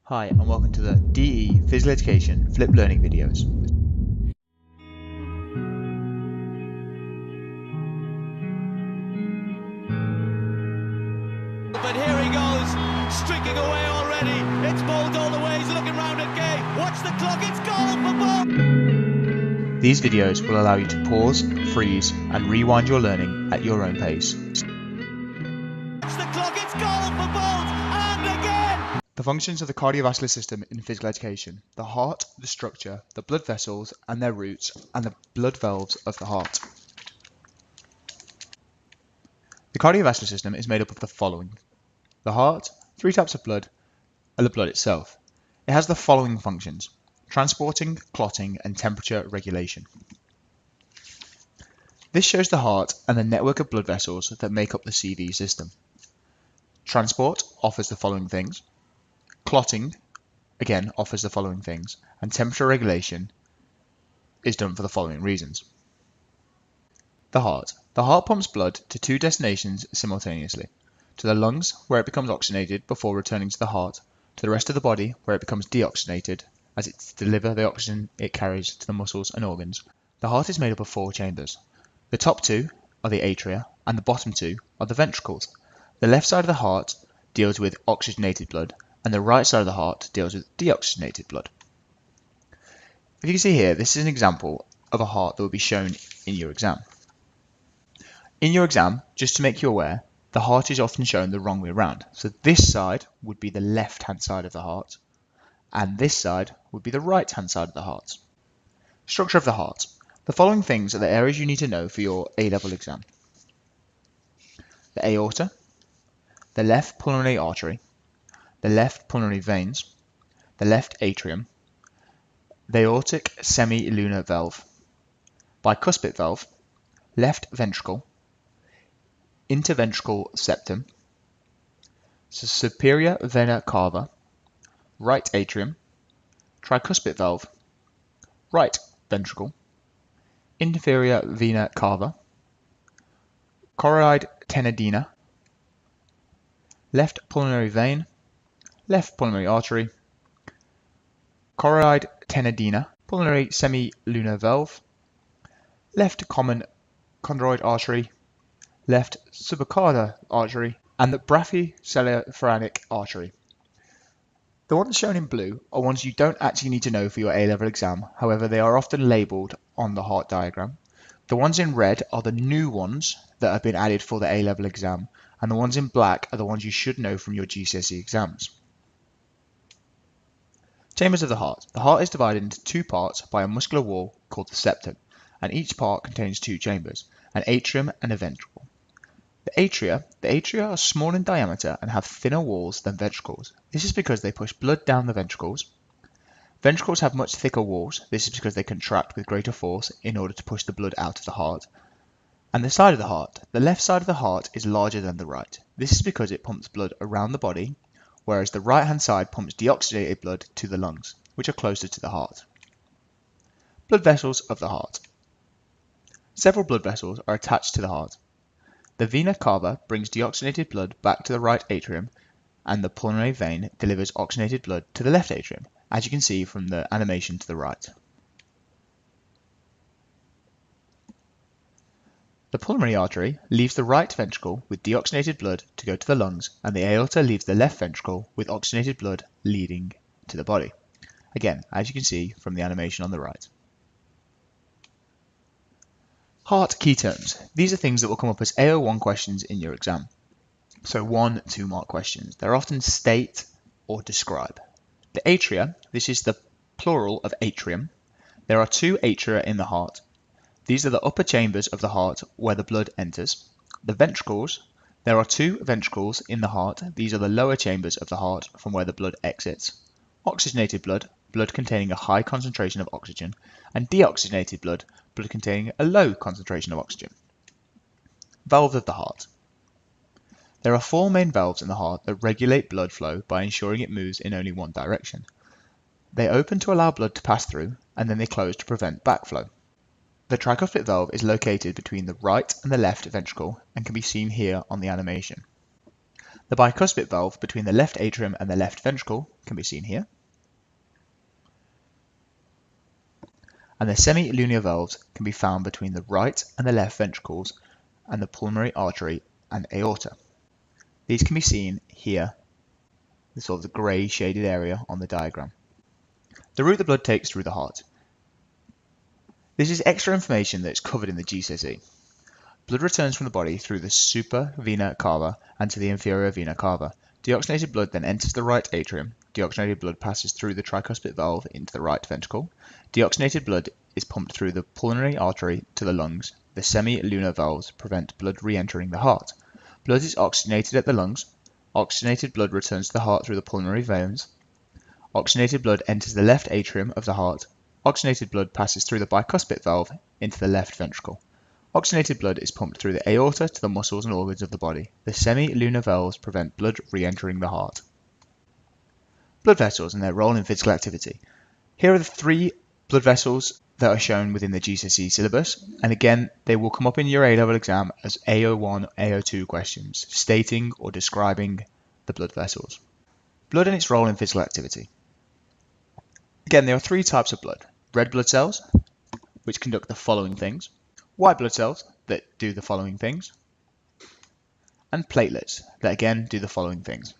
Hi and welcome to the DE Physical Education Flip Learning videos. But here he goes, streaking away already. It's bowled all the way, he's looking round at Gay. Watch the clock, it's goal for Bolt! These videos will allow you to pause, freeze and rewind your learning at your own pace. Watch the clock, it's goal for Bolt! And again! The functions of the cardiovascular system in physical education: the heart, the structure, the blood vessels and their routes, and the blood valves of the heart. The cardiovascular system is made up of the following: the heart, 3 taps of blood, and the blood itself. It has the following functions: transporting, clotting, and temperature regulation. This shows the heart and the network of blood vessels that make up the CV system. Transport offers the following things. Clotting, again, offers the following things. And temperature regulation is done for the following reasons. The heart. The heart pumps blood to 2 destinations simultaneously. To the lungs, where it becomes oxygenated before returning to the heart. To the rest of the body, where it becomes deoxygenated as it delivers the oxygen it carries to the muscles and organs. The heart is made up of 4 chambers. The top 2 are the atria, and the bottom 2 are the ventricles. The left side of the heart deals with oxygenated blood, and the right side of the heart deals with deoxygenated blood. If you can see here, this is an example of a heart that will be shown in your exam. In your exam, just to make you aware, the heart is often shown the wrong way around. So this side would be the left-hand side of the heart, and this side would be the right-hand side of the heart. Structure of the heart. The following things are the areas you need to know for your A-level exam: the aorta, the left pulmonary artery, the left pulmonary veins, the left atrium, the aortic semilunar valve, bicuspid valve, left ventricle, interventricular septum, superior vena cava, right atrium, tricuspid valve, right ventricle, inferior vena cava, choroid tenedina, left pulmonary vein, left pulmonary artery, choroid tenedina, pulmonary semilunar valve, left common chondroid artery, left subarachnoid artery, and the brachiocephalaric artery. The ones shown in blue are ones you don't actually need to know for your A-level exam, however they are often labelled on the heart diagram. The ones in red are the new ones that have been added for the A-level exam, and the ones in black are the ones you should know from your GCSE exams. Chambers of the heart. The heart is divided into 2 parts by a muscular wall called the septum, and each part contains 2 chambers, an atrium and a ventricle. The atria are small in diameter and have thinner walls than ventricles. This is because they push blood down the ventricles. Ventricles have much thicker walls. This is because they contract with greater force in order to push the blood out of the heart. And the side of the heart. The left side of the heart is larger than the right. This is because it pumps blood around the body, whereas the right-hand side pumps deoxygenated blood to the lungs, which are closer to the heart. Blood vessels of the heart. Several blood vessels are attached to the heart. The vena cava brings deoxygenated blood back to the right atrium, and the pulmonary vein delivers oxygenated blood to the left atrium, as you can see from the animation to the right. The pulmonary artery leaves the right ventricle with deoxygenated blood to go to the lungs, and the aorta leaves the left ventricle with oxygenated blood leading to the body. Again, as you can see from the animation on the right. Heart key terms. These are things that will come up as AO1 questions in your exam. So 1 2-mark questions. They're often state or describe. The atria, this is the plural of atrium. There are 2 atria in the heart. These are the upper chambers of the heart where the blood enters. The ventricles, there are 2 ventricles in the heart. These are the lower chambers of the heart from where the blood exits. Oxygenated blood, blood containing a high concentration of oxygen, and deoxygenated blood, blood containing a low concentration of oxygen. Valves of the heart. There are 4 main valves in the heart that regulate blood flow by ensuring it moves in only one direction. They open to allow blood to pass through, and then they close to prevent backflow. The tricuspid valve is located between the right and the left ventricle and can be seen here on the animation. The bicuspid valve between the left atrium and the left ventricle can be seen here. And the semilunar valves can be found between the right and the left ventricles and the pulmonary artery and aorta. These can be seen here, the sort of the grey shaded area on the diagram. The route the blood takes through the heart. This is extra information that is covered in the GCSE. Blood returns from the body through the supra-vena cava and to the inferior vena cava. Deoxygenated blood then enters the right atrium. Deoxygenated blood passes through the tricuspid valve into the right ventricle. Deoxygenated blood is pumped through the pulmonary artery to the lungs. The semilunar valves prevent blood re-entering the heart. Blood is oxygenated at the lungs. Oxygenated blood returns to the heart through the pulmonary veins. Oxygenated blood enters the left atrium of the heart. Oxygenated blood passes through the bicuspid valve into the left ventricle. Oxygenated blood is pumped through the aorta to the muscles and organs of the body. The semilunar valves prevent blood re-entering the heart. Blood vessels and their role in physical activity. Here are the 3 blood vessels that are shown within the GCSE syllabus, and again they will come up in your A-level exam as AO1, AO2 questions, stating or describing the blood vessels. Blood and its role in physical activity. Again, there are 3 types of blood. Red blood cells, which conduct the following things. White blood cells that do the following things, and platelets that again do the following things.